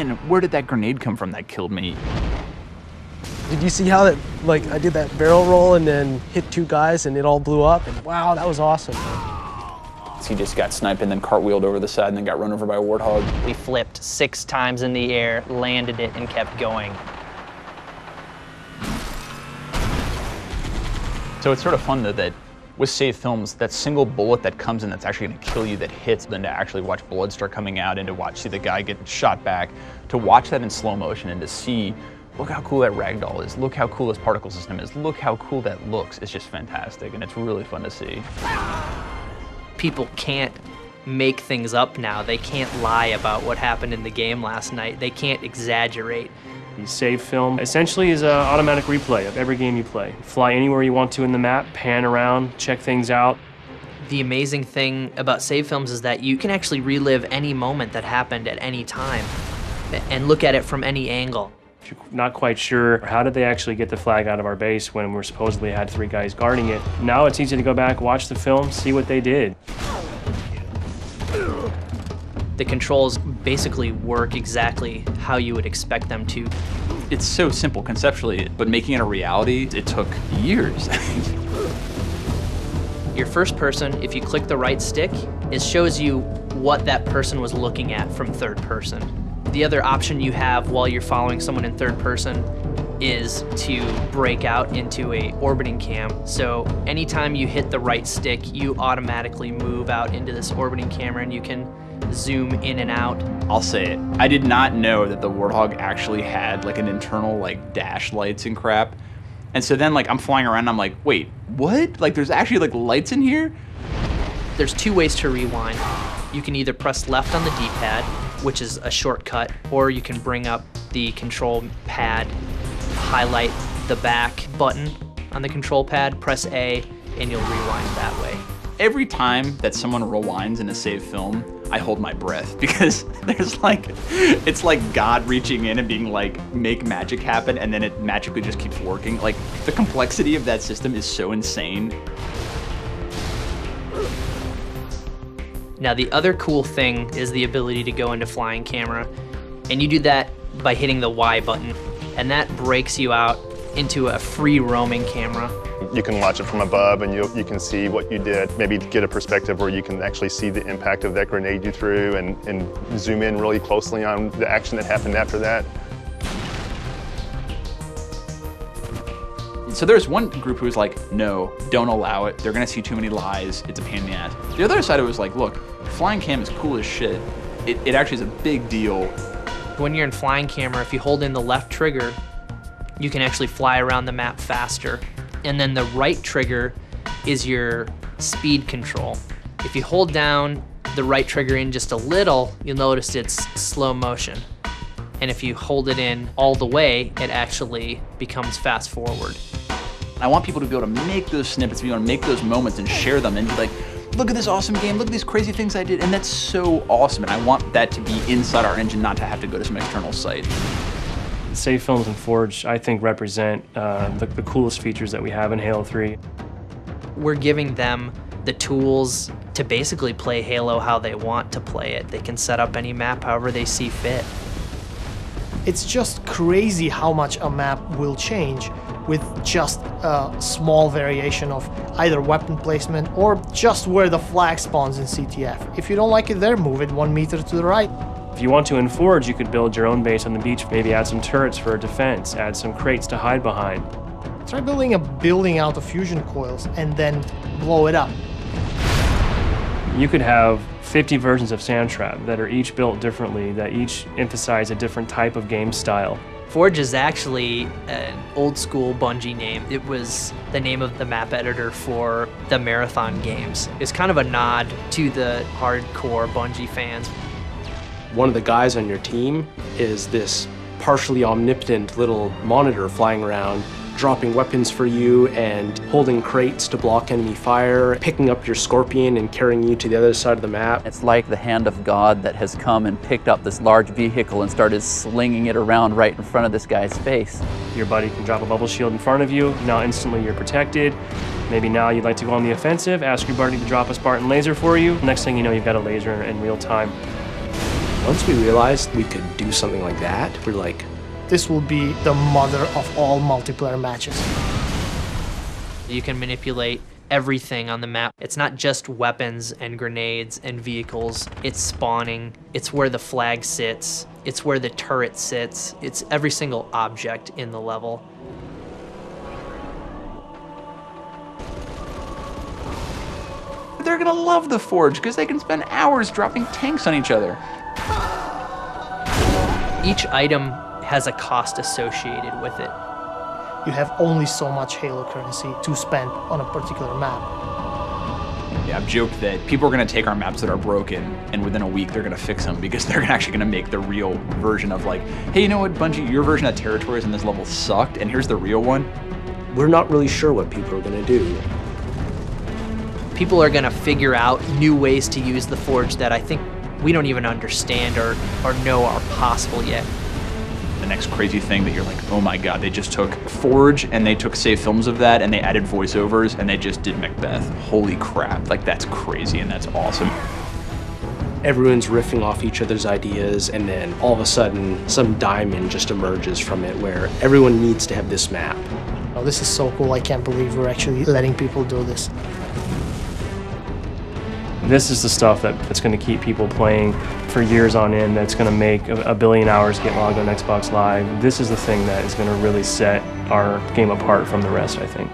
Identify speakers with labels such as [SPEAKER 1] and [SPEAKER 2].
[SPEAKER 1] man, where did that grenade come from that killed me?
[SPEAKER 2] Did you see how that, like, I did that barrel roll and then hit 2 guys and it all blew up? And wow, that was awesome.
[SPEAKER 3] He just got sniped and then cartwheeled over the side and then got run over by a warthog.
[SPEAKER 4] We flipped 6 times in the air, landed it, and kept going.
[SPEAKER 1] So it's sort of fun though that with save films, that single bullet that comes in that's actually gonna kill you that hits, then to actually watch blood start coming out and to see the guy get shot back, to watch that in slow motion and to see, look how cool that ragdoll is, look how cool this particle system is, look how cool that looks, it's just fantastic and it's really fun to see.
[SPEAKER 4] People can't make things up now. They can't lie about what happened in the game last night. They can't exaggerate.
[SPEAKER 5] The save film essentially is an automatic replay of every game you play. Fly anywhere you want to in the map, pan around, check things out.
[SPEAKER 4] The amazing thing about save films is that you can actually relive any moment that happened at any time and look at it from any angle.
[SPEAKER 5] If you're not quite sure, how did they actually get the flag out of our base when we supposedly had 3 guys guarding it? Now it's easy to go back, watch the film, see what they did.
[SPEAKER 4] The controls basically work exactly how you would expect them to.
[SPEAKER 1] It's so simple conceptually, but making it a reality, it took years.
[SPEAKER 4] Your first person, if you click the right stick, it shows you what that person was looking at from third person. The other option you have while you're following someone in third person is to break out into a orbiting cam. So anytime you hit the right stick, you automatically move out into this orbiting camera and you can zoom in and out.
[SPEAKER 1] I'll say it, I did not know that the Warthog actually had like an internal like dash lights and crap. And so then like I'm flying around and I'm like, wait, what? Like there's actually like lights in here?
[SPEAKER 4] There's 2 ways to rewind. You can either press left on the D-pad, which is a shortcut, or you can bring up the control pad, highlight the back button on the control pad, press A, and you'll rewind that way.
[SPEAKER 1] Every time that someone rewinds in a save film, I hold my breath because there's like, it's like God reaching in and being like, make magic happen, and then it magically just keeps working. Like, the complexity of that system is so insane.
[SPEAKER 4] Now the other cool thing is the ability to go into flying camera, and you do that by hitting the Y button, and that breaks you out into a free roaming camera.
[SPEAKER 6] You can watch it from above and you can see what you did, maybe get a perspective where you can actually see the impact of that grenade you threw and zoom in really closely on the action that happened after that.
[SPEAKER 1] So there's one group who was like, no, don't allow it. They're gonna see too many lies. It's a pain in the ass. The other side was like, look, flying cam is cool as shit. It actually is a big deal.
[SPEAKER 4] When you're in flying camera, if you hold in the left trigger, you can actually fly around the map faster. And then the right trigger is your speed control. If you hold down the right trigger in just a little, you'll notice it's slow motion. And if you hold it in all the way, it actually becomes fast forward.
[SPEAKER 1] I want people to be able to make those snippets, be able to make those moments and share them and be like, look at this awesome game, look at these crazy things I did, and that's so awesome. And I want that to be inside our engine, not to have to go to some external site.
[SPEAKER 5] Save films and Forge, I think, represent the coolest features that we have in Halo 3.
[SPEAKER 4] We're giving them the tools to basically play Halo how they want to play it. They can set up any map however they see fit.
[SPEAKER 7] It's just crazy how much a map will change with just a small variation of either weapon placement or just where the flag spawns in CTF. If you don't like it there, move it 1 meter to the right.
[SPEAKER 5] If you want to in Forge, you could build your own base on the beach, maybe add some turrets for defense, add some crates to hide behind.
[SPEAKER 7] Try building a building out of fusion coils and then blow it up.
[SPEAKER 5] You could have 50 versions of Sandtrap that are each built differently, that each emphasize a different type of game style.
[SPEAKER 4] Forge is actually an old school Bungie name. It was the name of the map editor for the Marathon games. It's kind of a nod to the hardcore Bungie fans.
[SPEAKER 2] One of the guys on your team is this partially omnipotent little monitor flying around, dropping weapons for you and holding crates to block enemy fire, picking up your Scorpion and carrying you to the other side of the map.
[SPEAKER 8] It's like the hand of God that has come and picked up this large vehicle and started slinging it around right in front of this guy's face.
[SPEAKER 5] Your buddy can drop a bubble shield in front of you, now instantly you're protected. Maybe now you'd like to go on the offensive, ask your buddy to drop a Spartan laser for you. Next thing you know, you've got a laser in real time.
[SPEAKER 2] Once we realized we could do something like that, we're like,
[SPEAKER 7] this will be the mother of all multiplayer matches.
[SPEAKER 4] You can manipulate everything on the map. It's not just weapons and grenades and vehicles. It's spawning. It's where the flag sits. It's where the turret sits. It's every single object in the level.
[SPEAKER 1] They're gonna love the Forge because they can spend hours dropping tanks on each other.
[SPEAKER 4] Each item has a cost associated with it.
[SPEAKER 7] You have only so much Halo currency to spend on a particular map.
[SPEAKER 1] Yeah, I've joked that people are going to take our maps that are broken, and within a week they're going to fix them because they're actually going to make the real version of like, hey, you know what, Bungie, your version of territories in this level sucked, and here's the real one.
[SPEAKER 2] we're not really sure what people are going to do.
[SPEAKER 4] People are going to figure out new ways to use the Forge that I think we don't even understand or know are possible yet.
[SPEAKER 1] The next crazy thing that you're like, oh my god, they just took Forge and they took save films of that and they added voiceovers and they just did Macbeth. Holy crap, like that's crazy and that's awesome.
[SPEAKER 2] Everyone's riffing off each other's ideas, and then all of a sudden some diamond just emerges from it where everyone needs to have this map.
[SPEAKER 7] Oh, this is so cool. I can't believe we're actually letting people do this.
[SPEAKER 5] This is the stuff that's going to keep people playing for years on end, that's going to make a billion hours get logged on Xbox Live. This is the thing that is going to really set our game apart from the rest, I think.